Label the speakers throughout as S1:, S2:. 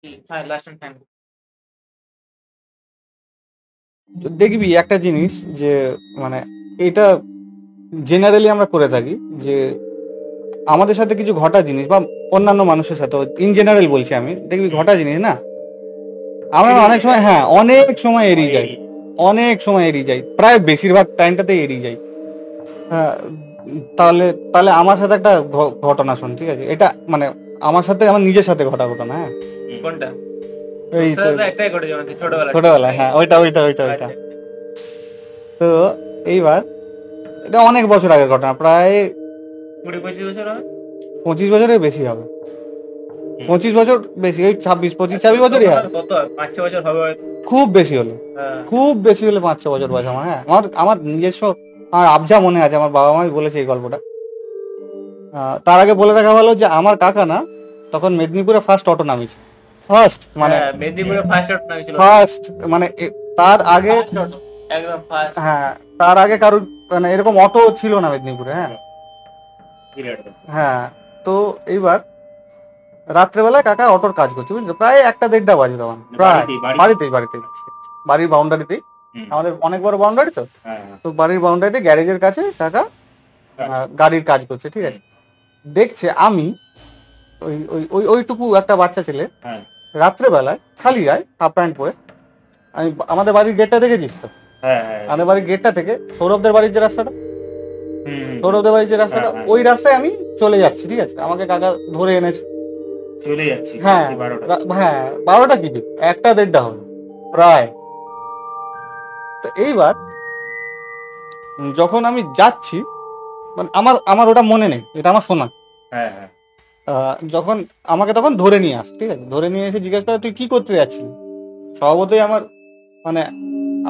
S1: হ্যাঁ, last time.
S2: দেখবি একটা জিনিস যে মানে এটা জেনারেলি আমরা করে থাকি যে আমাদের সাথে কিছু ঘটা জিনিস বা অন্যান্য মানুষের সাথে ইন জেনারেল বলছি আমি, দেখবি ঘটা জিনিস না আমরা অনেক সময়, হ্যাঁ অনেক সময় এড়িয়ে যাই, অনেক সময় এড়িয়ে যাই, প্রায় বেশিরভাগ টাইমটাতে এড়িয়ে যাই। হ্যাঁ, তাহলে তাহলে আমার সাথে একটা ঘটনা শোন, ঠিক আছে? এটা মানে আমার সাথে, আমার নিজের সাথে ঘটা ঘটনা। হ্যাঁ,
S1: কোনটা?
S2: এই তো
S1: একটাই ঘটেছে আমাদের ছোটবেলায়।
S2: ছোটবেলায়, হ্যাঁ ওইটা ওইটা ওইটা ওইটা। তো এইবার এটা অনেক বছর আগের ঘটনা, প্রায়
S1: 20-25 বছর হবে।
S2: 25 বছরের বেশি হবে, 25 বছর বেশি, ওই 26 বছরই হবে।
S1: কত 5-6 বছর হবে হয়তো।
S2: খুব বেশি হলে, খুব বেশি হলে 5-6 বছর বয়স আমার। হ্যাঁ, আমার আমার নিজস্ব আমার আবজা মনে আছে, আমার বাবা মাই বলেছে এই গল্পটা। তার আগে বলে রাখা ভালো যে আমার কাকা না তখন মেদিনীপুরে ফার্স্ট অটো নামিয়েছে, ফার্স্ট মানে
S1: মেদিনীপুরে ফার্স্ট অটো নামিয়েছিল।
S2: ফার্স্ট মানে তার আগে,
S1: একদম ফার্স্ট।
S2: হ্যাঁ তার আগে কারোর মানে এরকম অটো ছিল না মেদিনীপুরে। হ্যাঁ হ্যাঁ, তো এইবার রাত্রেবেলায় কাকা অটোর কাজ করছে, বুঝলি, প্রায় 1-1:30 বাজে তখন, প্রায় বাড়িতেই বাড়িতেই বাড়ির বাউন্ডারিতেই, আমাদের অনেক বড় বাউন্ডারি তো, তো বাড়ির বাউন্ডারিতে গ্যারেজের কাছে কাকা গাড়ির কাজ করছে, ঠিক আছে? দেখছে আমি ওই ওই ওই ওইটুকু একটা বাচ্চা ছেলে রাত্রেবেলায় খালি গায়ে হাফ প্যান্ট পরে, আমি আমাদের বাড়ির গেটটা দেখেছিস তো, আমাদের বাড়ির গেটটা থেকে সৌরভদের বাড়ির যে রাস্তাটা, সৌরভদের বাড়ির যে রাস্তাটা, ওই রাস্তায় আমি চলে যাচ্ছি, ঠিক আছে? আমাকে কাকা ধরে এনেছে,
S1: চলে যাচ্ছি।
S2: হ্যাঁ হ্যাঁ 12টা কি 1-1:30 হবে প্রায়। তো এইবার যখন আমি যাচ্ছি, মানে আমার আমার ওটা মনে নেই, এটা আমার শোনা। যখন আমাকে তখন ধরে নিয়ে আস, ঠিক আছে? ধরে নিয়ে এসে জিজ্ঞাসা করে তুই কি করতে যাচ্ছিস। স্বভাবতই আমার মানে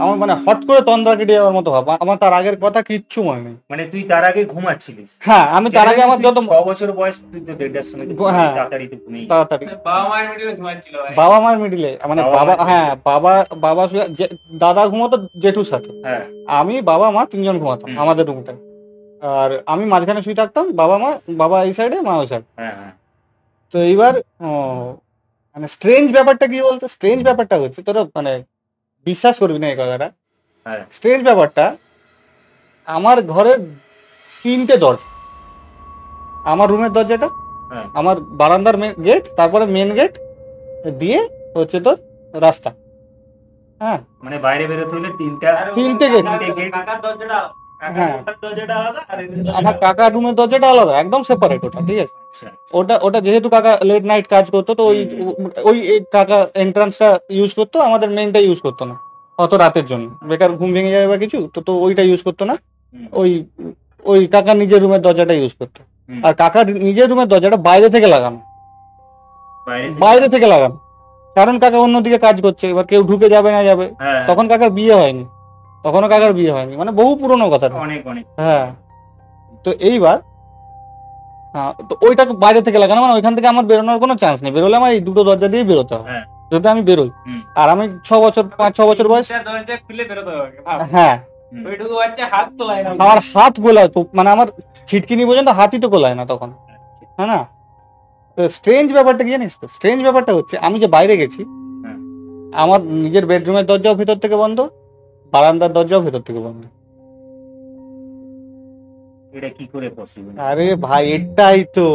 S2: আমার মানে হট করে তন্দ্রা কেটে যাওয়ার মতো ভাব, আমার তার আগের কথা কিচ্ছু মনে নেই।
S1: মানে তুই তার আগে ঘুমাচ্ছিলিস?
S2: হ্যাঁ, আমি তার আগে আমার যত
S1: 6 বছর বয়স, তুই তো 1:30টার সময়
S2: হ্যাঁ
S1: তাড়াতাড়ি তো ঘুমিয়ে
S2: তাড়াতাড়ি
S1: বাবা মায়ের মিডিলে ঘুমাচ্ছিল।
S2: বাবা মায়ের মিডিলে, মানে বাবা, হ্যাঁ বাবা বাবা দাদা ঘুমাতো জেঠুর সাথে, আমি বাবা মা 3জন ঘুমাতাম আমাদের রুমটায়, আর আমি মাঝখানে শুয়ে থাকতাম, বাবা মা, বাবা এই সাইডে মা ওই সাইডে। তো এইবার মানে স্ট্রেঞ্জ ব্যাপারটা কি বলতো, স্ট্রেঞ্জ ব্যাপারটা হচ্ছে তোরা মানে বিশ্বাস করবি না এই কথাটা, স্ট্রেঞ্জ ব্যাপারটা আমার ঘরের 3টে দরজা, আমার রুমের দরজাটা, আমার বারান্দার গেট, তারপরে মেন গেট দিয়ে হচ্ছে তোর রাস্তা। হ্যাঁ,
S1: মানে বাইরে বেরোতে হলে
S2: 3টে গেট। হ্যাঁ, আমার কাকার রুমের দরজাটা আলাদা, একদম সেপারেট ওটা, ঠিক আছে? ওটা ওটা যেহেতু কাকা লেট নাইট কাজ করতো, তো ওই ওই কাকা এন্ট্রান্সটা ইউজ করতো, আমাদের মেনটা ইউজ করতো না অত রাতের জন্য, বেকার ঘুম ভেঙে যাবে বা কিছু, তো তো ওইটা ইউজ করতো না, ওই ওই কাকার নিজের রুমের দরজাটা ইউজ করতো। আর কাকার নিজের রুমের দরজাটা বাইরে থেকে লাগানো, বাইরে থেকে লাগানো, কারণ কাকা অন্যদিকে কাজ করছে, এবার কেউ ঢুকে যাবে না যাবে। তখন কাকার বিয়ে হয়নি, তখনও কাকার বিয়ে হয়নি, মানে বহু পুরনো কথা।
S1: অনেক অনেক।
S2: হ্যাঁ, তো এইবার তো ওইটা বাইরে থেকে লাগানো, মানে ওইখান থেকে আমার বেরোনোর কোনো চান্স নেই, বেরোলে আমার এই দুটো দরজা দিয়ে বেরোতে হবে যদি আমি বেরোই। আর আমি 5-6 বছর বয়স, হ্যাঁ আমার হাত গোলায় তো, মানে আমার ছিটকিনি পর্যন্ত হাতই তো গোলায় না তখন, হ্যাঁ না? তো স্ট্রেঞ্জ ব্যাপারটা কি জানিস তো, স্ট্রেঞ্জ ব্যাপারটা হচ্ছে আমি যে বাইরে গেছি, আমার নিজের বেডরুমের দরজাও ভেতর থেকে বন্ধ, বারান্দার দরজাও ভেতর থেকে বন্ধ।
S1: এটা কি করে পসিবল?
S2: আরে ভাই এটাই তো,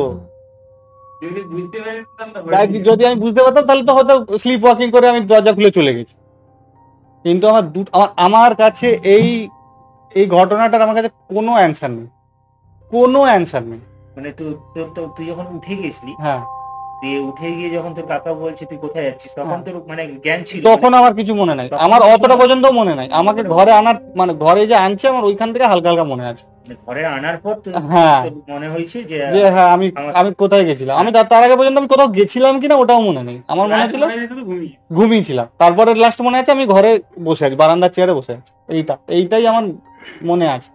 S2: যদি আমি বুঝতে পারতাম তাহলে তো হয়তো স্লিপ ওয়াকিং করে আমি দরজা খুলে চলে গেছি, কিন্তু আমার আমার কাছে এই এই ঘটনাটার আমার কাছে কোনো অ্যান্সার নেই, কোনো অ্যান্সার নেই।
S1: মানে তুই যখন উঠে গেছিলি,
S2: হ্যাঁ,
S1: দিয়ে উঠে গিয়ে যখন তোর কাকা বলছে তুই কোথায় যাচ্ছিস, তখন তোর মানে জ্ঞান ছিল?
S2: তখন আমার কিছু মনে নাই, আমার অতটা পর্যন্ত মনে নাই, আমাকে ঘরে আনার মানে ঘরে যে আনছে আমার ওইখান থেকে হালকা হালকা মনে আছে।
S1: ঘরে আনার পর
S2: হ্যাঁ
S1: মনে হয়েছে যে
S2: হ্যাঁ আমি আমি কোথায় গেছিলাম, আমি তার আগে পর্যন্ত আমি কোথাও গেছিলাম কিনা ওটাও মনে নেই, আমার মনে ছিল ঘুমিয়েছিলাম। তারপরে লাস্ট মনে আছে আমি ঘরে বসে আছি, বারান্দার চেয়ারে বসে আছি, এইটাই আমার মনে আছে,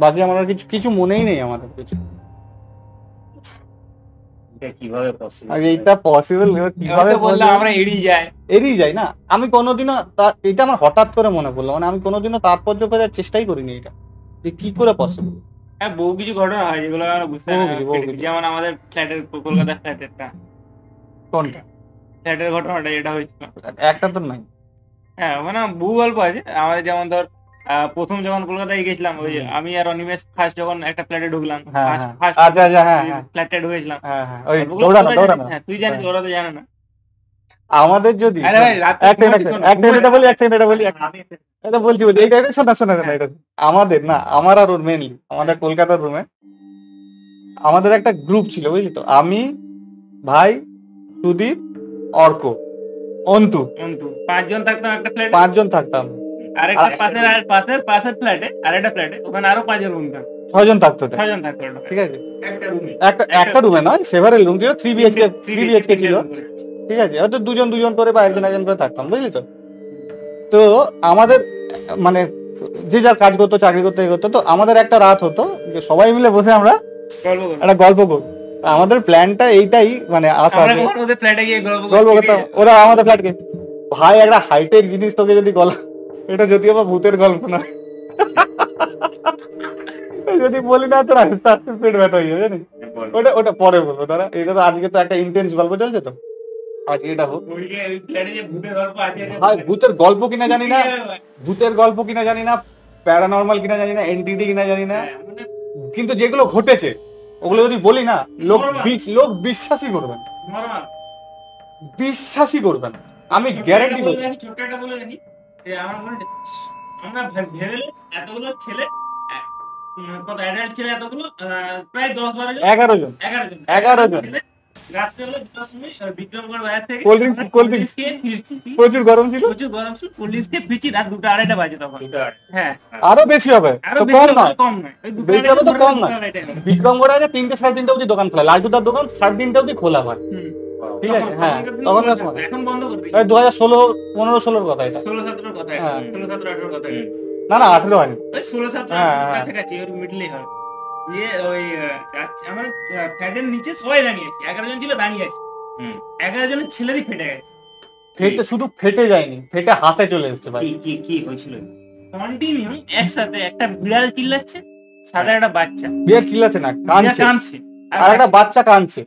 S2: বাকি আমার আর কিছু কিছু মনেই নেই আমাদের কিছু।
S1: কিভাবে পসিবল?
S2: আর এইটা পসিবল কিভাবে বললে আমরা এড়িয়ে যাই না, আমি কোনোদিনও এটা আমার হঠাৎ করে মনে পড়লো, মানে আমি কোনোদিনও তাৎপর্য খোঁজার চেষ্টাই করিনি এটা যে কি করে পসিবল।
S1: হ্যাঁ, বহু কিছু ঘটনা হয় যেগুলো আমরা বুঝতে পারি, যেমন আমাদের ফ্ল্যাটের, কলকাতার ফ্ল্যাটেরটা।
S2: কোনটা?
S3: ফ্ল্যাটের ঘটনাটা যেটা হয়েছিল
S2: একটা তো নাই।
S3: হ্যাঁ মানে বহু গল্প আছে আমাদের, যেমন ধর প্রথম যখন কলকাতায় গেছিলাম, ওই আমি আর অনিমেষ ফার্স্ট যখন একটা ফ্ল্যাটে ঢুকলাম, ফ্ল্যাটে ঢুকেছিলাম, তুই জানিস, ওরা তো জানে না।
S2: আমাদের যদি আমাদের না, আমার আর ওর মেনলি আমাদের কলকাতার রুমে আমাদের একটা গ্রুপ ছিল, বুঝলি তো, আমি, ভাই, সুদীপ, অর্ক, অন্তু,
S3: 5 জন থাকতাম একটা ফ্ল্যাটে।
S2: 5 জন থাকতাম।
S3: আরেকটা পাশের ফ্ল্যাটে, আরেকটা ফ্ল্যাটে, ওখানে আরো 5 জন রুম থাকতো,
S2: 6 জন থাকতো।
S3: 6 জন থাকতো,
S2: ঠিক আছে, একটা রুমে নয়, সেভারেল রুম ছিল, 3 বিএইচকে ছিল, ঠিক আছে, হয়তো 2 জন করে বা 1 জন করে থাকতাম, বুঝলি তো। তো আমাদের মানে যে যার কাজ করতো, চাকরি করতে করতো, তো আমাদের একটা রাত হতো যে সবাই মিলে বসে আমরা একটা গল্প করবো। আমাদের প্ল্যানটা এইটাই, মানে গল্প করতাম, ওরা আমাদের ফ্ল্যাটকে। ভাই একটা হাইটেক জিনিস তোকে যদি গলা, এটা যদিও বা ভূতের গল্প না, যদি বলি না তোরা পেট ব্যথা হয়ে যাবে, জানিস। ওটা পরে বলবো দাঁড়া, এটা তো আজকে তো একটা ইন্টেন্স গল্প চলছে, তো আজকে এটা হোক। ভাই ভূতের গল্প কিনা জানি না, ভূতের গল্প কিনা জানি না, প্যারানর্মাল কিনা জানি না, এনটিডি কিনা জানি না, কিন্তু যেগুলো ঘটেছে ওগুলো যদি বলি না, লোক বিশ্বাসই করবেন, বিশ্বাসই করবেন, আমি গ্যারান্টি বলি।
S3: আমরা ভেবে এতগুলো ছেলে, কত অ্যাডাল্ট ছেলে, এতগুলো প্রায় 10-12 জন,
S2: 11 জন
S3: রাত্রে হলো 2টার সময় বিক্রমগড় বাজার থেকে
S2: কোল্ড ড্রিঙ্কস খেয়ে ফিরছি, প্রচুর গরম ছিল,
S3: কোল্ড ড্রিঙ্কস খেয়ে ফিরছি, রাত 2টা-2:30 বাজে তখন। হ্যাঁ
S2: আরো বেশি হবে, তো কম নয়, বেশি হবে তো কম নয়। বিক্রমগড়ে আছে 3টে-3:30 অবধি দোকান খোলা, লালটুদার দোকান 3:30 অবধি খোলা হয়, ঠিক আছে। হ্যাঁ তখন
S3: এখন বন্ধ করে দিই,
S2: 2016-15-16 কথা, এটা
S3: 16-17 কথা, 16-17-18 কথা,
S2: না 18 হয়নি,
S3: 16-17 কাছাকাছি, ওর মিডলেই হয়। দিয়ে ওই আমার ফ্ল্যাটের নিচে সবাই দাঁড়িয়ে আছে, 11 জন ছিল দাঁড়িয়ে আছে, 11 জনের ছেলেরই ফেটে গেছে।
S2: ফেটে শুধু ফেটে যায়নি, ফেটে হাতে চলে এসেছে ভাই।
S3: কি হয়েছিল কন্টিনিউ একসাথে, একটা বিড়াল চিল্লাচ্ছে, সাথে একটা বাচ্চা,
S2: বিড়াল চিল্লাচ্ছে না, কাঁদছে, আর একটা বাচ্চা কাঁদছে।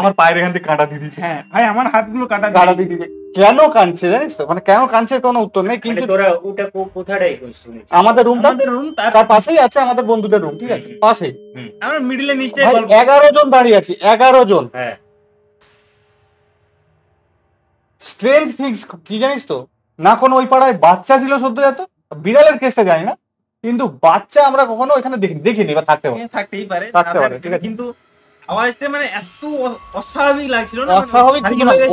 S2: আমার পায়ের এখান থেকে কাঁটা দিয়ে দিচ্ছে।
S3: হ্যাঁ ভাই, আমার হাতগুলো কাঁটা
S2: দিয়ে দিচ্ছে। কেন কাঁদছে জানিস তো, মানে কেন কাঁদছে কোনো উত্তর নেই, কিন্তু আমাদের রুমটা, তার পাশেই আছে আমাদের বন্ধুদের রুম, ঠিক আছে, পাশেই।
S3: আমরা মিডলে নিশ্চয়ই
S2: 11 জন দাঁড়িয়ে আছি, 11 জন। স্ট্রেঞ্জ থিংস কি জানিস তো, না কোনো ওই পাড়ায় বাচ্চা ছিল সদ্যজাত, বিড়ালের কেসটা জানি না, কিন্তু বাচ্চা আমরা কখনো এখানে দেখিনি, বা থাকতেই পারে, ঠিক আছে, কিন্তু
S3: আওয়াজটা মানে এত অস্বাভাবিক লাগছিল না,
S2: অস্বাভাবিক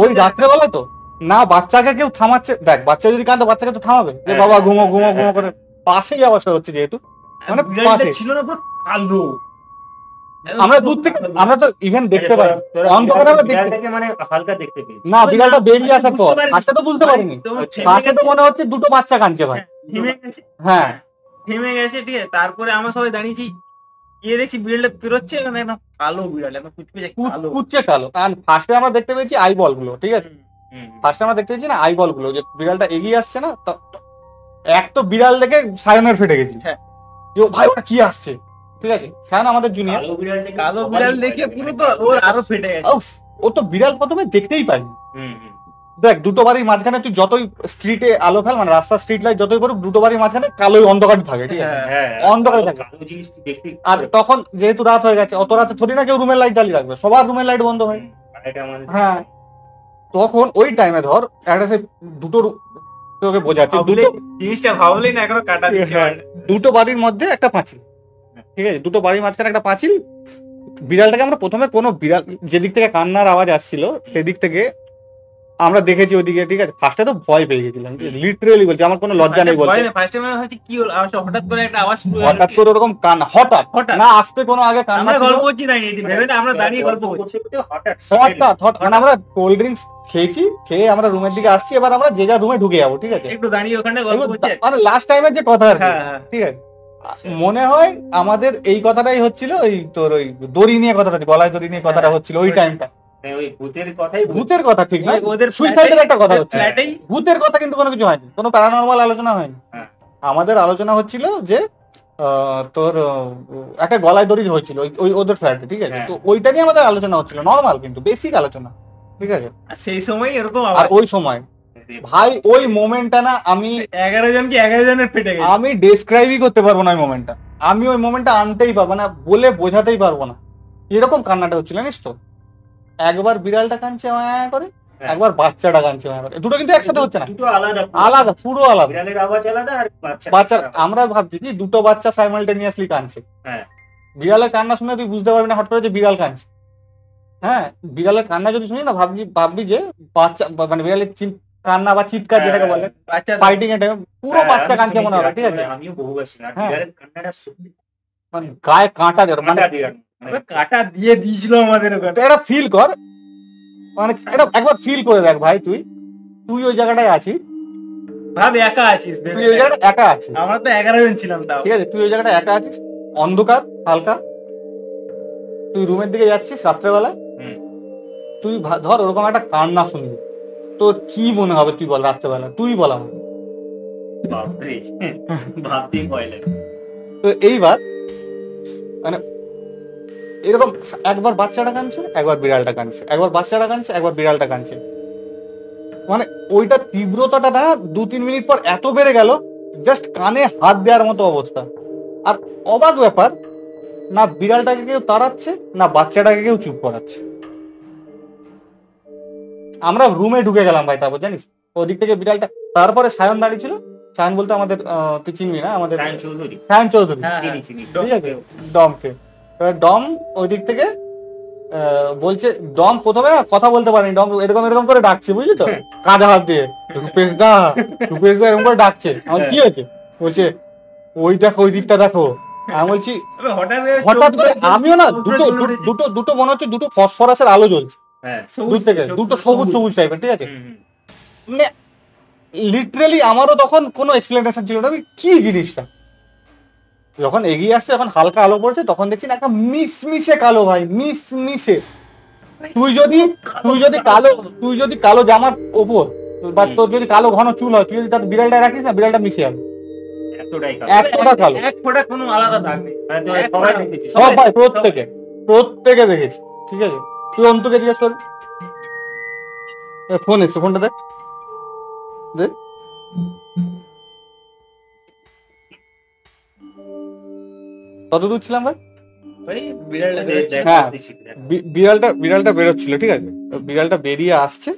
S2: ওই রাত্রেবেলা তো না, বাচ্চাকে কেউ থামাচ্ছে, দেখ বাচ্চা যদি কাঁদে বাচ্চাকে তো থামাবে, যে বাবা ঘুমো করে, পাশেই আওয়াজটা হচ্ছে, যেহেতু মানে পাশে
S3: ছিল না, পুরো কালো।
S2: আমরা দূর থেকে, আমরা তো ইভেন দেখতে পাই, অন্ধকারে আমরা দেখতে,
S1: মানে হালকা দেখতে পেয়েছি
S2: না, বিড়ালটা বেরিয়ে আসার পর ফার্স্টে তো বুঝতে পারিনি, ফার্স্টে তো মনে হচ্ছে দুটো বাচ্চা কাঁদছে ভাই। হ্যাঁ
S3: থেমে গেছে, ঠিক আছে। তারপরে আমরা সবাই দাঁড়িয়েছি, গিয়ে দেখছি বিড়ালটা পেরোচ্ছে, একদম কালো বিড়াল, একদম
S2: কুচকুচে কালো। কারণ ফার্স্টে আমরা দেখতে পেয়েছি আইবল গুলো, ঠিক আছে, ফার্স্টে আমরা দেখতে পেয়েছি না আইবল গুলো, যে বিড়ালটা এগিয়ে আসছে না, এক তো বিড়াল দেখে সায়নের ফেটে গেছি, হ্যাঁ যে ভাই ওটা কি আসছে, ঠিক আছে। সায়ন আমাদের জুনিয়র,
S3: কালো বিড়াল দেখে পুরো তো ওর আরো ফেটে গেছে।
S2: ও তো বিড়াল প্রথমে দেখতেই পাইনি। দেখ দুটো বাড়ির মাঝখানে তুই যতই স্ট্রিটে আলো ফেল, মানে রাস্তা স্ট্রিট লাইট যতই করুক, দুটো বাড়ির মাঝখানে কালোই অন্ধকার থাকে, ঠিক আছে, অন্ধকার থাকে। আর তখন যেহেতু রাত হয়ে গেছে, অত রাতে থরি না কেউ রুমের লাইট জ্বালিয়ে রাখবে, সবার রুমের লাইট বন্ধ হয়। হ্যাঁ তখন ওই টাইমে ধর একটা সে দুটো, তোকে বোঝাচ্ছি, দুটো
S3: জিনিসটা ভাবলেই না এখনো কাটা দিচ্ছে,
S2: দুটো বাড়ির মধ্যে একটা পাঁচিল, ঠিক আছে, দুটো বাড়ির মাঝখানে একটা পাঁচিল। বিড়ালটাকে আমরা প্রথমে কোনো বিড়াল যেদিক থেকে কান্নার আওয়াজ আসছিল সেদিক থেকে আমরা দেখেছি ওদিকে, ঠিক আছে। ফার্স্টে তো ভয় পেয়ে গেছিলাম, লিটারালি বলছি, আমার কোনো লজ্জা নেই বলতে।
S3: ফার্স্টে মনে হচ্ছে কি হলো, হঠাৎ করে একটা আওয়াজ,
S2: হঠাৎ করে ওরকম কান্না, হঠাৎ না আসতে কোনো আগে কান্না,
S3: আমরা গল্প করছি না, ভেবে না আমরা দাঁড়িয়ে গল্প করছি,
S2: হঠাৎ মানে আমরা কোল্ড ড্রিঙ্কস খেয়েছি, খেয়ে আমরা রুমের দিকে আসছি, এবার আমরা যে যা রুমে ঢুকে যাবো, ঠিক আছে,
S3: একটু দাঁড়িয়ে ওখানে গল্প করছি,
S2: মানে লাস্ট টাইমের যে কথা আর কি, ঠিক আছে। মনে হয় আমাদের এই কথাটাই হচ্ছিল, ওই তোর ওই দড়ি নিয়ে কথাটা, গলায় দড়ি নিয়ে কথাটা হচ্ছিল ওই টাইমটা। ভূতের কথা ঠিক নয়, সুইসাইডের একটা কথা হচ্ছে, ভূতের কথা কিন্তু কোনো কিছু হয়নি, কোনো প্যারানর্মাল আলোচনা হয়নি। আমাদের আলোচনা হচ্ছিল যে তোর একটা গলায় দড়ি হয়েছিল ওই ওদের ফ্ল্যাটে, ঠিক আছে? তো ওইটা নিয়ে আমাদের আলোচনা হচ্ছিল, নর্মাল কিন্তু বেসিক আলোচনা, ঠিক আছে?
S3: সেই সময় এরকম
S2: আর ওই সময় ভাই ওই মোমেন্টটা না আমি
S3: 11 জন কি 11 জনের পেটে গেছে।
S2: আমি ডেসক্রাইবই করতে পারবো না ওই মোমেন্টটা, আমি ওই মোমেন্টটা আনতেই পারবো না, বলে বোঝাতেই পারবো না এরকম কান্নাটা হচ্ছিল, জানিস তো? একবার বিড়ালটা কাঁদছে করে, একবার বাচ্চাটা কাঁদছে করে, দুটো কিন্তু একসাথে হচ্ছে না,
S1: দুটো আলাদা
S2: আলাদা, পুরো আলাদা।
S1: বিড়ালের আওয়াজ আলাদা আর
S2: বাচ্চা, আমরা ভাবছি কি দুটো বাচ্চা সাইমালটেনিয়াসলি কাঁদছে।
S1: হ্যাঁ,
S2: বিড়ালের কান্না শুনে তুই বুঝতে পারবি না হট করে যে বিড়াল কাঁদছে। হ্যাঁ, বিড়ালের কান্না যদি শুনি না ভাববি যে বাচ্চা, মানে বিড়ালের কান্না বা চিৎকার যেটাকে বলে ফাইটিং এ টাইম, পুরো বাচ্চা কাঁদছে মনে হবে, ঠিক আছে?
S1: আমিও বহুবার শুনলাম বিড়ালের কান্নাটা সত্যি
S2: মানে গায়ে কাঁটা দেয়, মানে
S3: কাটা দিয়ে দিয়েছিল আমাদের ওখানে।
S2: এটা ফিল কর, মানে এটা একবার ফিল করে দেখ ভাই, তুই ওই জায়গাটায় আছিস,
S3: ভাব একা আছিস,
S2: তুই ওই জায়গাটা একা আছিস,
S3: আমরা তো 11 জন ছিলাম তাও,
S2: ঠিক আছে? তুই ওই জায়গাটা একা আছিস, অন্ধকার হালকা, তুই রুমের দিকে যাচ্ছিস রাত্রেবেলায়, তুই ধর ওরকম একটা কান্না শুনবি, তোর কি মনে হবে তুই বল রাত্রেবেলা, তুই বল আমাকে।
S1: ভাবতেই ভয় লাগে।
S2: তো এইবার মানে এরকম একবার বাচ্চাটা কাঁদছে, একবার বিড়ালটা কাঁদছে, একবার বাচ্চাটা কাঁদছে, একবার বিড়ালটা কাঁদছে, মানে ওইটা তীব্রতাটা না 2-3 মিনিট পর এত বেড়ে গেল, জাস্ট কানে হাত দেওয়ার মতো অবস্থা। আর অবাক ব্যাপার, না বিড়ালটাকে কেউ তাড়াচ্ছে, না বাচ্চাটাকে কেউ চুপ করাচ্ছে। আমরা রুমে ঢুকে গেলাম ভাই, তারপর জানিস ওদিক থেকে বিড়ালটা, তারপরে সায়ন দাঁড়িয়ে ছিল, সায়ন বলতে আমাদের তুই চিনবি না, আমাদের সায়ন চৌধুরী, ঠিক আছে, ডমকে। ডম ওই দিক থেকে বলছে, ডম প্রথমে কথা বলতে পারেনি, ডম এরকম এরকম করে ডাকছে, বুঝলি তো, কাঁধে হাত দিয়ে, রূপেশ দা এরকম করে ডাকছে। আমার কি হয়েছে? বলছে ওই দেখো, ওই দিকটা দেখো। আমি বলছি হঠাৎ করে, আমিও না দুটো মনে হচ্ছে দুটো ফসফরাসের আলো জ্বলছে দূর থেকে, দুটো সবুজ সবুজ টাইপের, ঠিক আছে? মানে লিটারালি আমারও তখন কোনো এক্সপ্লেনেশন ছিল না কি জিনিসটা। যখন এগিয়ে আসছে, যখন হালকা আলো পড়ছে, তখন দেখছি না একটা মিশমিশে কালো, ভাই মিশমিশে। তুই যদি কালো জামার ওপর, বা তোর যদি কালো ঘন চুল হয়, তুই যদি তার বিড়ালটা রাখিস না, বিড়ালটা মিশে যাবে, এতটা কালো,
S3: এক ফোঁটা কোনো আলাদা দাগ নেই,
S2: সবাই প্রত্যেকে দেখেছি, ঠিক আছে? তুই অন্তুকে জিজ্ঞেস কর, ফোন এসছে, ফোনটা দেখ। কত দূর ছিলাম ভাই? হ্যাঁ, বিড়ালটা বেরোচ্ছিল, ঠিক আছে? বিড়ালটা বেরিয়ে আসছে,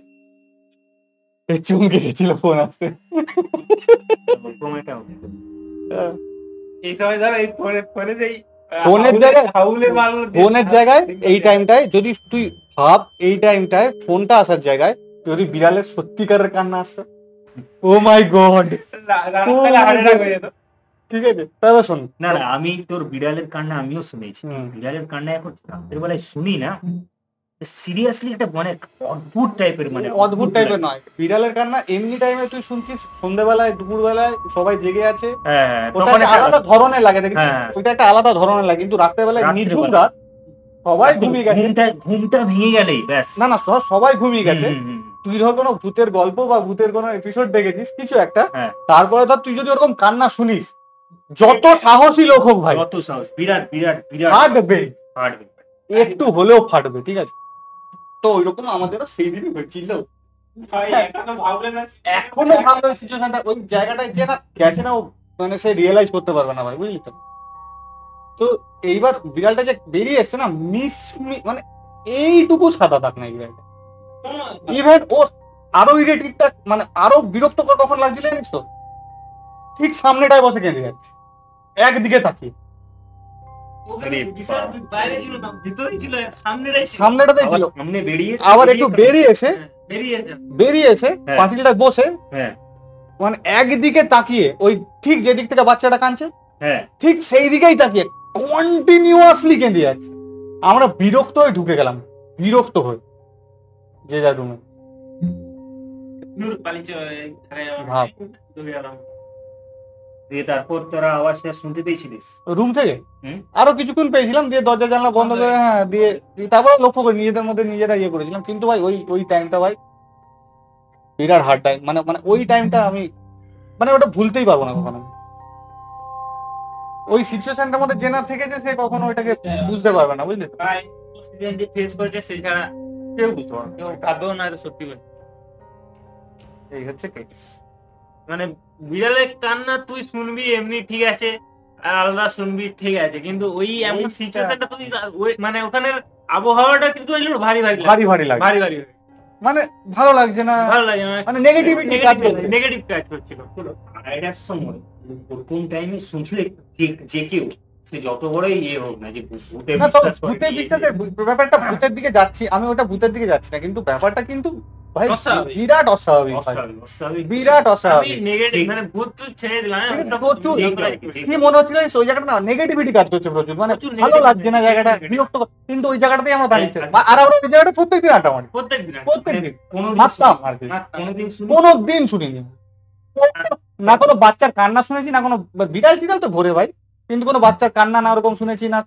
S2: চমকে গেছিল ফোন আসছে।
S3: এই সময় ধর এই
S2: ফোনের জায়গায় এই টাইমটায় যদি তুই ভাব, এই টাইমটায় ফোনটা আসার জায়গায় যদি বিড়ালের সত্যিকারের কান্না আসতো, ও মাই গড, ঠিক আছে? তবে শোন,
S1: না আমি তোর বিড়ালের কান্না আমিও শুনেছি, বিড়ালের কান্না এখন রাতের বেলায় শুনি না, সিরিয়াসলি একটা মানে অদ্ভুত টাইপের, মানে
S2: অদ্ভুত টাইপের নয়, বিড়ালের কান্না এমনি টাইমে তুই শুনছিস, সন্ধ্যেবেলায় দুপুরবেলায় সবাই জেগে আছে, ওটা আলাদা ধরনের লাগে, দেখি ওইটা একটা আলাদা ধরনের লাগে, কিন্তু রাত্রেবেলায় নিঝুম রাত, সবাই ঘুমিয়ে গেছে,
S1: ঘুমটা ভেঙে গেলেই ব্যাস,
S2: না সবাই ঘুমিয়ে গেছে, তুই ধর কোনো ভূতের গল্প বা ভূতের কোনো এপিসোড দেখেছিস কিছু একটা, তারপরে ধর তুই যদি ওরকম কান্না শুনিস, যত সাহসী লোক হোক ভাই,
S1: যত সাহস, বিরাট বিরাট বিরাট
S2: ফাটবে, একটু হলেও ফাটবে, ঠিক আছে? তো ওইরকম আমাদেরও সেই দিনই হয়েছিল, এখনো ভাবলে সিচুয়েশনটা, ওই জায়গাটায় যে না গেছে না, ও মানে সে রিয়েলাইজ করতে পারবে না ভাই, বুঝলি তো? তো এইবার বিড়ালটা যে বেরিয়ে এসছে না, মানে এইটুকু সাদা দাগ নাই বিড়ালটা, ইভেন ও আরো ইরিটেটটা, মানে আরো বিরক্তকর কখন লাগছিল জানিস তো, ঠিক সামনেটায় বসে কেঁদে যাচ্ছে, একদিকে তাকিয়ে, সামনেটাতেই ছিল, আবার একটু বেরিয়ে এসে পাঁচিলটা বসে, মানে একদিকে তাকিয়ে, ওই ঠিক যে দিক থেকে বাচ্চাটা কাঁদছে, ঠিক সেই দিকেই তাকিয়ে কন্টিনিউয়াসলি কেঁদে যাচ্ছে। আমরা বিরক্ত হয়ে ঢুকে গেলাম, বিরক্ত হয়ে যে যার রুমে।
S1: তারপর তোরা আওয়াজটা শুনতে পেয়েছিলিস
S2: রুম থেকে? আরো কিছুক্ষণ পেয়েছিলাম, দিয়ে দরজা জানলা বন্ধ করে, হ্যাঁ, দিয়ে তারপর লক্ষ্য করে নিজেদের মধ্যে নিজেরা ইয়ে করেছিলাম, কিন্তু ভাই ওই টাইমটা ভাই বিরাট হার্ড টাইম, মানে ওই টাইমটা আমি মানে ওটা ভুলতেই পারবো না কখনো। ওই সিচুয়েশনটার মধ্যে যে না থেকেছে সে কখনো ওইটাকে বুঝতে পারবে না, বুঝলি?
S3: ভাই সিচুয়েশনটি ফেস করেছে সে ছাড়া
S2: কেউ বুঝতে পারবে না।
S3: কেউ ভাববেও না এটা সত্যি বলে।
S2: এই হচ্ছে কেস।
S3: মানে বিড়ালের কান্না তুই শুনবি এমনি ঠিক আছে, আর আলাদা শুনবি ঠিক আছে, কিন্তু ওই এমন সিচুয়েশনটা তুই মানে ওখানের আবহাওয়াটা কিন্তু ভারী ভারী
S2: ভারী ভারী লাগে,
S3: ভারী ভারী
S2: মানে ভালো লাগছে না,
S3: ভালো লাগে
S2: মানে নেগেটিভিটি কাজ করছে,
S3: নেগেটিভ কাজ করছিল।
S1: আড়াইটার সময় কোন টাইমে শুনছিলে যে কেউ সে যত বড়ই ইয়ে হোক না যে ভূতে
S2: না তো
S1: বিশ্বাস করে,
S2: ভূতের বিশ্বাসের ব্যাপারটা ভূতের দিকে যাচ্ছি আমি, ওটা ভূতের দিকে যাচ্ছি না, কিন্তু ব্যাপারটা কিন্তু ভাই
S3: অস্বাভাবিক।
S2: বিরাট অস্বাভাবিক ভাই,
S1: অস্বাভাবিক
S2: বিরাট
S3: আমি
S2: অস্বাভাবিক।
S3: নেগেটিভ মানে ভূত টুত ছেড়ে দিলাম,
S2: কিন্তু প্রচুর
S1: ঠিক
S2: কি মনে হচ্ছিল ওই জায়গাটা না নেগেটিভিটি কাজ করছে প্রচুর, মানে
S3: প্রচুর
S2: ভালো
S3: negativity,
S2: লাগছে না জায়গাটা,
S3: negativity।
S2: বিরক্ত, কিন্তু ওই জায়গাটাতেই আমরা দাঁড়িয়েছি,
S1: হ্যাঁ,
S2: আর আমরা ওই জায়গাটা প্রত্যেকদিন আড্ডা মারি,
S3: প্রত্যেকদিন
S2: প্রত্যেকদিন
S1: কোনোদিন
S2: মারতাম আর কি,
S1: কোনোদিন শুনি
S2: কোনোদিন শুনিনি, না কোনো বাচ্চার কান্না শুনেছি, না কোনো বিড়াল টিড়াল তো ঘোরে ভাই, কিন্তু কোনো বাচ্চার কান্না না ওরকম শুনেছি না,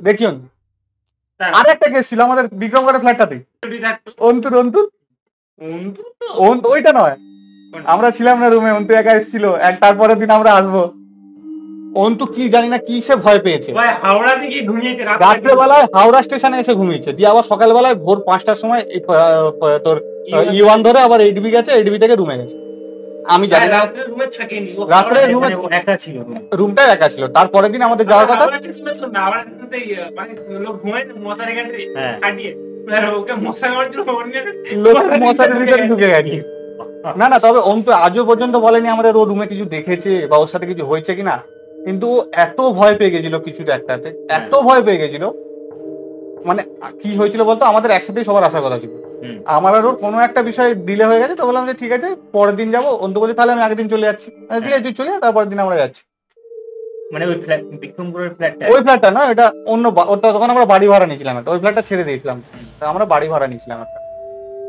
S2: দেখিও নি। আর একটা কেস ছিল আমাদের বিক্রমগড়ের ফ্ল্যাটটাতে, অন্তুর অন্তুর ওইটা নয়, আমরা ছিলাম না রুমে, অন্তু একা এসেছিল, তারপরের দিন আমরা আসবো, অন্তু কি জানি না কি সে ভয় পেয়েছে,
S3: হাওড়া থেকে ঘুমিয়েছে
S2: রাত্রেবেলায় হাওড়া স্টেশনে এসে ঘুমিয়েছে, দিয়ে আবার সকালবেলায় ভোর 5টার সময় তোর E1 ধরে আবার 8B গেছে, 8B থেকে রুমে গেছে, আমি জানি না
S3: রুমে থাকেনি,
S2: রাত্রে রুমে
S1: একা ছিল,
S2: রুমটা একা ছিল, তারপরের দিন আমাদের যাওয়ার কথা, লোকের মশারির ভিতরে ঢুকে গেছে। না না, তবে অন্তু আজও পর্যন্ত বলেনি আমাদের ও রুমে কিছু দেখেছে বা ওর সাথে কিছু হয়েছে কিনা, কিন্তু ও এত ভয় পেয়ে গেছিল কিছুতে একটাতে, এত ভয় পেয়ে গেছিল, মানে কি হয়েছিল বলতো, আমাদের একসাথেই সবার আসার কথা ছিল, আমার আর ওর কোনো একটা বিষয় ডিলে হয়ে গেছে, তো বললাম যে ঠিক আছে পরের দিন যাবো, অন্তু বলছে তাহলে আমি আগের দিন চলে যাচ্ছি, ঠিক আছে তুই চলে যা, তারপরের দিন আমরা যাচ্ছি।
S1: মানে ওই বিক্রমপুরের ফ্ল্যাটটা,
S2: ওই ফ্ল্যাটটা না, এটা অন্য ওটা তখন আমরা বাড়ি ভাড়া নিয়েছিলাম একটা, ওই ফ্ল্যাটটা ছেড়ে দিয়েছিলাম, তা আমরা বাড়ি ভাড়া নিয়েছিলাম একটা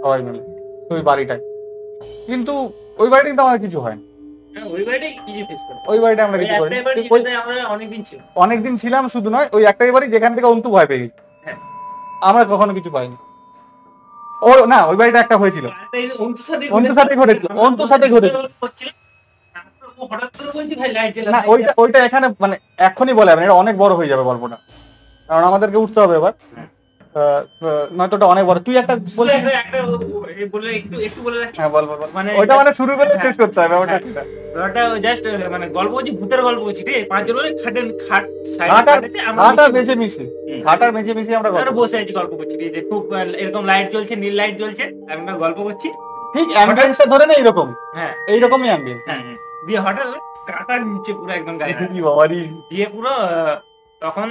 S2: সবাই মিলে ওই বাড়িটায়, কিন্তু ওই বাড়িটা কিন্তু আমার কিছু হয় না, ওই বাড়িটা আমরা কিছু করি অনেকদিন ছিলাম, শুধু নয় ওই একটাই বাড়ি যেখান থেকে অন্তু ভয় পেয়ে গেছি, আমরা কখনো কিছু পাইনি। ও না, ওই বাড়িটা একটা হয়েছিল, অন্তুর সাথে ঘটেছিল, অন্তুর সাথে ঘটেছিল না, ওইটা এখানে মানে এখনই বলে যাবে না, এটা অনেক বড় হয়ে যাবে গল্পটা, কারণ আমাদেরকে উঠতে হবে এবার, নয়তো ওটা অনেক বড়। তুই একটা বলে, হ্যাঁ বল বল, মানে ওইটা মানে শুরু করে শেষ করতে হবে ওটা,
S3: ওটা জাস্ট মানে গল্প বলছি, ভূতের গল্প বলছি, ঠিক আছে, 5 জন মিলে
S2: হাটার মেঝে মিশে আমরা
S3: বসে আছি গল্প করছি, ঠিক আছে, খুব এরকম লাইট জ্বলছে, নীল লাইট জ্বলছে, আমরা গল্প করছি,
S2: ঠিক অ্যাম্বিয়েন্সটা ধরে না এইরকম,
S3: হ্যাঁ
S2: এইরকমই অ্যাম্বিয়েন্স,
S3: দিয়ে হঠাৎ কাটার নিচে পুরো একদম গায়ে
S2: কি বাবারি,
S3: দিয়ে পুরো তখন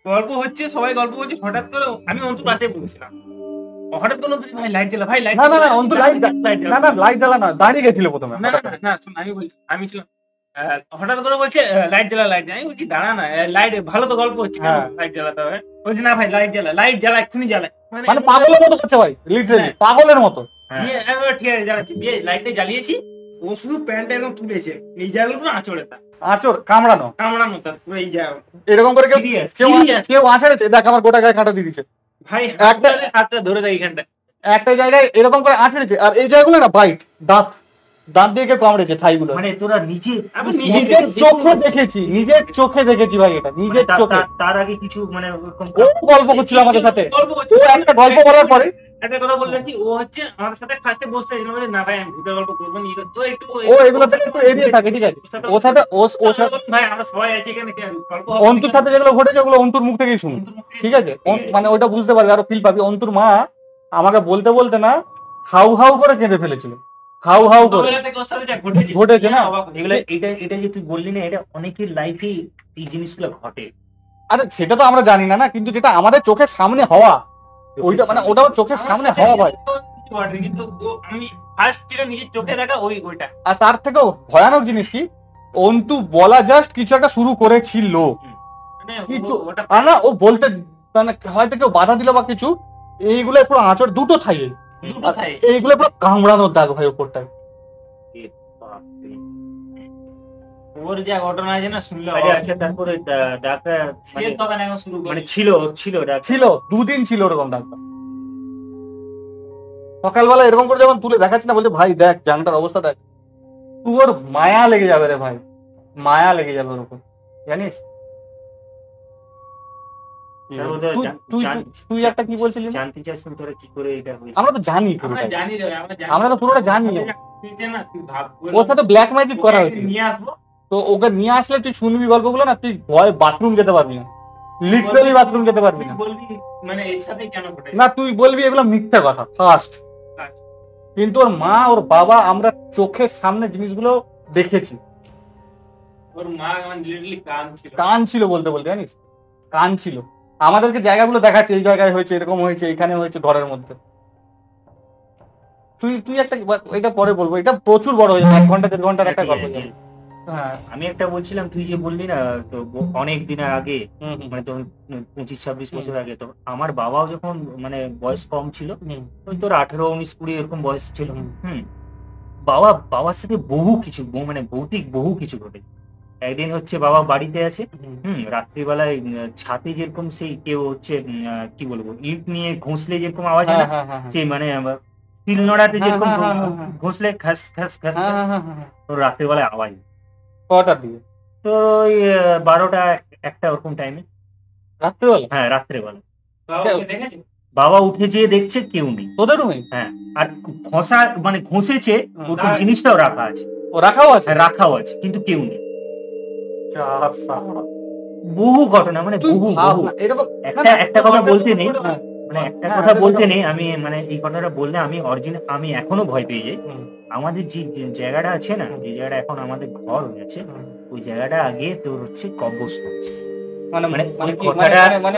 S3: গল্প হচ্ছে, সবাই গল্প করছে, হঠাৎ করে আমি অন্তু পাশে বসেছিলাম, হঠাৎ করে ভাই লাইট জ্বালা, ভাই লাইট,
S2: না না না অন্তু লাইট, না না লাইট জ্বালা না, দাঁড়িয়ে গেছিল প্রথমে,
S3: না না না শুন, আমি বলছি, আমি ছিলাম, হঠাৎ করে বলছে লাইট জ্বালা, আমি বলছি দাঁড়া না, লাইট ভালো তো গল্প হচ্ছে, লাইট জ্বালাতে হবে, বলছি না ভাই লাইট জ্বালা এক্ষুনি জ্বালা,
S2: মানে পাগলের মতো করছে ভাই, লিটারালি পাগলের মতো,
S3: ঠিক আছে জ্বালাচ্ছি, দিয়ে লাইটটা জ্বালিয়েছি, ও শুধু প্যান্টটা একদম তুলেছে, এই জায়গাগুলো পুরো আঁচড়েতা,
S2: আঁচড় কামড়ানো
S3: তার পুরো এই জায়গা
S2: এরকম করে কেউ আঁচড়েছে, দেখ আমার গোটা গায়ে কাঁটা দিয়ে দিচ্ছে
S3: ভাই, হাতটা ধরে দেয় এইখানটা,
S2: একটা জায়গায় এরকম করে আঁচড়েছে, আর এই জায়গাগুলো না বাইট, দাঁত দিয়ে কেউ কামড়েছে থাইগুলো,
S1: মানে তোরা
S2: নিজের চোখে দেখেছি, ভাই, এটা নিজের চোখে,
S1: তার আগে কিছু মানে
S2: ও গল্প করছিল আমাদের সাথে, ও একটা গল্প বলার পরে
S3: একটা কথা বললেন কি, ও হচ্ছে আমাদের সাথে ফার্স্টে বসতে ছিল, না ভাই আমি ভূতের গল্প করবো না, তো একটু
S2: ও এগুলো থেকে একটু এড়িয়ে থাকে, ঠিক আছে, ওর সাথে
S3: ভাই আমরা সবাই আছি এখানে, গল্প
S2: অন্তুর সাথে যেগুলো ঘটেছে ওগুলো অন্তুর মুখ থেকেই শুনি, ঠিক আছে, মানে ওটা বুঝতে পারবি, আরো ফিল পাবি, অন্তুর মা আমাকে বলতে বলতে না হাউ হাউ করে কেঁদে ফেলেছিল, হাউ হাউ করে ঘটেছে না
S1: এগুলো, এটা যে তুই বললি না, এটা অনেকের লাইফে এই জিনিসগুলো ঘটে,
S2: আরে সেটা তো আমরা জানি না, কিন্তু যেটা আমাদের চোখের সামনে হওয়া, ওইটা মানে ওটাও চোখের সামনে হওয়া ভাই,
S3: কিন্তু আমি ফার্স্ট যেটা নিজের চোখে দেখা ওইটা,
S2: আর তার থেকেও ভয়ানক জিনিস কি, অন্তু বলা জাস্ট কিছু একটা শুরু করেছিল, কিছু আর না ও বলতে, মানে হয়তো কেউ বাধা দিল বা কিছু, এইগুলো পুরো আঁচড় দুটো থাইয়ে, এইগুলো পুরো কামড়ানোর দাগ ভাই উপরটায়,
S3: ওর যা ঘটনা আছে না শুনলে,
S1: আচ্ছা তারপরে ডাক্তার মানে ছিল
S2: 2 দিন ছিল ওরকম ডাক্তার, সকালবেলা এরকম করে যখন তুলে দেখাচ্ছি না, বলছে ভাই দেখ জানটার অবস্থা দেখ, তোর মায়া লেগে যাবে রে ভাই, মায়া লেগে যাবে ওর উপর, জানিস? তুই একটা কি বলছিলি?
S1: জানতে চাইছিস তোরা কি করে এটা হয়েছে?
S2: আমরা তো জানি, আমরা তো পুরোটা জানি।
S3: ওর
S2: সাথে ব্ল্যাক ম্যাজিক করা হয়েছে, নিয়ে আসবো তো ওকে নিয়ে আসলে তুই শুনবি গল্পগুলো না, তুই ভয় বাথরুম যেতে পারবি না, লিটারালি বাথরুম যেতে পারবি না।
S3: মানে এর সাথে কেন
S2: না তুই বলবি এগুলো মিথ্যা কথা ফার্স্ট, কিন্তু ওর মা ওর বাবা আমরা চোখের সামনে জিনিসগুলো দেখেছি।
S3: ওর মা লিটারালি
S2: কান ছিল বলতে বলতে, জানিস, কান ছিল, আমাদেরকে জায়গাগুলো দেখাচ্ছে, এই জায়গায় হয়েছে, এরকম হয়েছে, এখানে হয়েছে, ঘরের মধ্যে। তুই একটা, এটা পরে বলবো, এটা প্রচুর বড় হয়ে যাবে, 1 ঘন্টা 1.5 ঘন্টার একটা গল্প।
S1: হ্যাঁ আমি একটা বলছিলাম, তুই যে বললি না তো অনেক দিনের আগে, মানে তোর 25-26 বছর আগে, তো আমার বাবাও যখন মানে বয়স কম ছিল, ওই তোর 18-19-20 এরকম বয়স ছিল। বাবার সাথে বহু কিছু মানে ভৌতিক বহু কিছু ঘটে। একদিন হচ্ছে বাবা বাড়িতে আছে, রাত্রিবেলায় ছাদে যেরকম সেই কেউ হচ্ছে কি বলবো, ইট নিয়ে ঘষলে যেরকম আওয়াজ হয় না, সেই মানে তিল নড়াতে যেরকম ঘষলে খাস খাস খাস, তো রাত্রিবেলায় আওয়াজ।
S2: কটার দিকে?
S1: তো ওই 12টা-1টা ওরকম টাইমে,
S2: রাত্রিবেলা?
S1: হ্যাঁ রাত্রেবেলা। বাবা উঠে যেয়ে দেখছে কেউ নেই
S2: তোদের রুমে।
S1: হ্যাঁ, আর ঘষা মানে ঘষেছে ওরকম জিনিসটাও রাখা আছে,
S2: ও রাখাও আছে,
S1: রাখাও আছে, কিন্তু কেউ নেই। বহু ঘটনা, মানে বহু একটা কথা বলতে নেই, মানে একটা কথা বলতে নেই, আমি মানে এই কথাটা বললে আমি এখনো ভয় পেয়ে যাই। আমাদের যে জায়গাটা আছে না, যে জায়গাটা এখন আমাদের ঘর হয়ে আছে, ওই জায়গাটা আগে তোর হচ্ছে কবরস্থান ছিল।
S2: মানে কথাটা মানে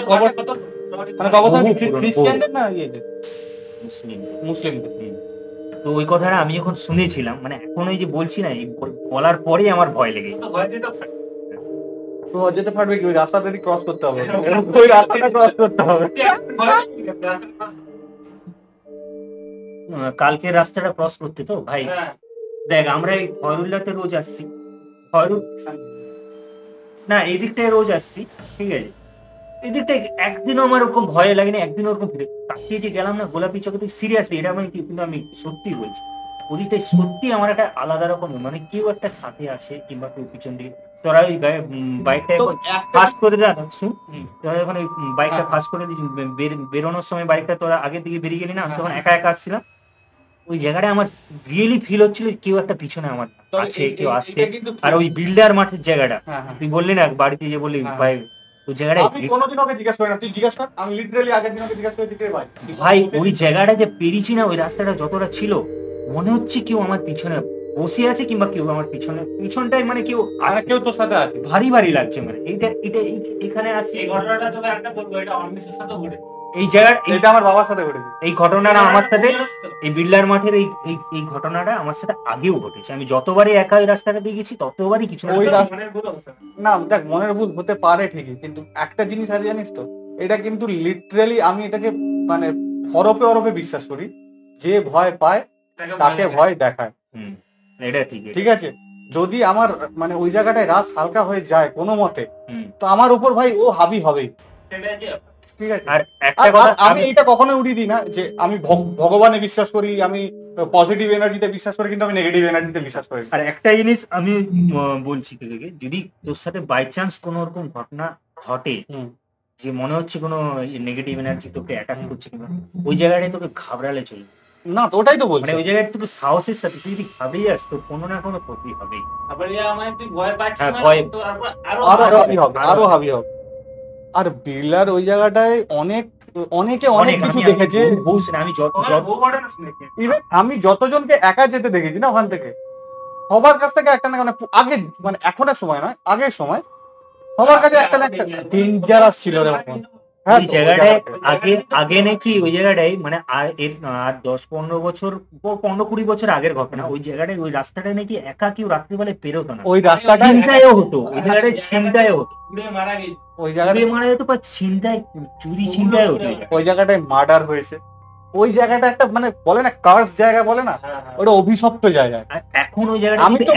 S2: কবরস্থান খ্রিস্টানদের না মুসলিমদের।
S1: তো ওই কথাটা আমি যখন শুনেছিলাম, মানে এখন ওই যে বলছি না, বলার পরেই আমার ভয় লেগে
S2: তো যেতে পারবে কি, ওই রাস্তাটা ক্রস করতে হবে, ওই রাস্তাটা ক্রস করতে হবে।
S1: কালকে রাস্তাটা ক্রস করতে তো ভাই, দেখ আমরা এই খয়রুল্লাহতে রোজ আসছি, না এই দিকটায় রোজ আসছি, ঠিক আছে, এই দিকটায় একদিনও আমার ওরকম ভয় লাগে না, একদিনও ওরকম তাকিয়ে যে গেলাম না গোলাপি চোখে, সিরিয়াসলি এটা আমি কিন্তু আমি সত্যি বলছি, ওদিকটাই সত্যি আমার একটা আলাদা রকম, মানে কেউ একটা সাথে আছে, কিংবা কেউ পিছন দিকে, তোরা ওই বাইকটা ফাস্ট করে শুন, তোরা যখন ওই বাইকটা ফাস্ট করে বেরোনোর সময় বাইকটা তোরা আগের দিকে বেরিয়ে গেলি না, আমি তখন একা একা আসছিলাম, ওই জায়গাটায় আমার রিয়েলি ফিল হচ্ছিল কেউ একটা পিছনে আমার আছে, কেউ আসছে। আর ওই বিল্ডার মাঠের জায়গাটা তুই বললি না বাড়িতে যে বললি ভাই, ওই জায়গাটায় ভাই ওই জায়গাটাতে পেরিয়েছি না, ওই রাস্তাটা যতটা ছিল মনে হচ্ছে কেউ আমার পিছনে বসে আছে, কিংবা কেউ আমার পিছনটাই মানে কেউ
S2: তোর সাথে আছে,
S1: ভারী ভারী লাগছে, মানে এইটা এখানে আসছে।
S3: এই ঘটনাটা তোকে একটা বলবো, এটা অমিশের সাথে ঘটে,
S1: এই জায়গার,
S2: এটা আমার বাবার সাথে ঘটেছে,
S1: এই ঘটনাটা আমার সাথে, এই বিল্ডার মাঠের এই ঘটনাটা আমার সাথে আগেও ঘটেছে। আমি যতবারই একা ওই রাস্তাটা দিয়ে গেছি ততবারই কিছু
S2: ওই না, দেখ মনের ভুল হতে পারে ঠিকই, কিন্তু একটা জিনিস আছে জানিস তো, এটা কিন্তু লিটারালি আমি এটাকে মানে অরপে বিশ্বাস করি, যে ভয় পায় তাকে ভয় দেখায়।
S1: এটা
S2: ঠিক আছে, যদি আমার মানে ওই জায়গাটায় রাস হালকা হয়ে যায় কোনো মতে, তো আমার উপর ভাই ও হাবি হবেই। ঠিক আছে, আর একটা কথা আমি এটা কখনোই উড়িয়ে দিই না যে আমি ভগবানে বিশ্বাস করি, আমি পজিটিভ এনার্জিতে বিশ্বাস করি, কিন্তু আমি নেগেটিভ এনার্জিতে বিশ্বাস করি।
S1: আর একটা জিনিস আমি বলছি তোকে, যদি তোর সাথে বাই চান্স কোনো রকম ঘটনা ঘটে, যে মনে হচ্ছে কোনো নেগেটিভ এনার্জি তোকে অ্যাটাক করছে, কিংবা ওই জায়গাটায় তোকে ঘাবড়ালে চলবে
S2: না, তো ওটাই তো বলছি,
S1: মানে ওই জায়গায় তোকে সাহসের সাথে তুই যদি ঘাবড়ে যাস তো কোনো না কোনো ক্ষতি হবেই।
S2: আরো হাবি হবে। আর বিড়লার ওই জায়গাটায় অনেকে অনেক কিছু দেখেছে, আমি যতজনকে একা যেতে দেখেছি না ওখান থেকে, সবার কাছ থেকে একটা না আগে মানে এখনের সময় নয়, আগের সময় সবার কাছে একটা না একটা ডেঞ্জারাস ছিল রে।
S1: ওই জায়গাটায় আগে নাকি ওই জায়গাটায় মানে আর 10-15 বছর 15-20 বছর আগের ঘটনা, ওই জায়গাটায় ওই রাস্তাটায় নাকি একা কেউ রাত্রিবেলায় পেরোতো না,
S2: ওই রাস্তাটা
S1: ছিনতাইও হতো, ওই জায়গাটায় ছিনতাইও হতো,
S2: ওই জায়গাটায়
S1: মারা যেত বা ছিনতাই চুরি ছিনতাই হতো,
S2: ওই জায়গাটায় মার্ডার হয়েছে, ওই জায়গাটা একটা মানে বলে না কার্স জায়গা বলে না, ওটা অভিশপ্ত জায়গা।
S1: এখন ওই জায়গাটা
S2: আমি তো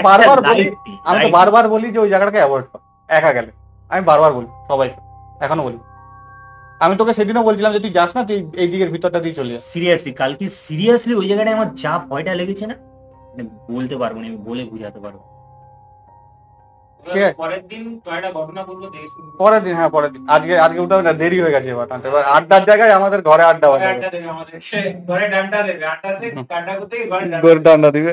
S2: বারবার বলি যে ওই জায়গাটাকে অ্যাভয়েড কর একা গেলে, আমি বারবার বলি সবাইকে, এখনো বলি। আমি তোকে সেদিনও বলছিলাম যে তুই যাস না, তুই এই দিকের ভিতরটা দিয়ে চলে যাস।
S1: সিরিয়াসলি ওই জায়গাটায় আমার যা ভয়টা লেগেছে না, মানে বলতে পারবো না, আমি বলে বুঝাতে পারবো।
S2: ঠিক আছে
S3: পরের দিন কয়টা ঘটনা বলবো দেখি।
S2: পরের দিন, হ্যাঁ পরের দিন। আজকে উঠে না, দেরি হয়ে গেছে এবার। এবার আড্ডার জায়গায় আমাদের ঘরে আড্ডা বাজে,
S3: আড্ডা দেবে আমাদের ঘরে ডান্ডা দেবে, আড্ডা থেকে কান্না করতে ঘরে
S2: ডান্ডা দিবে।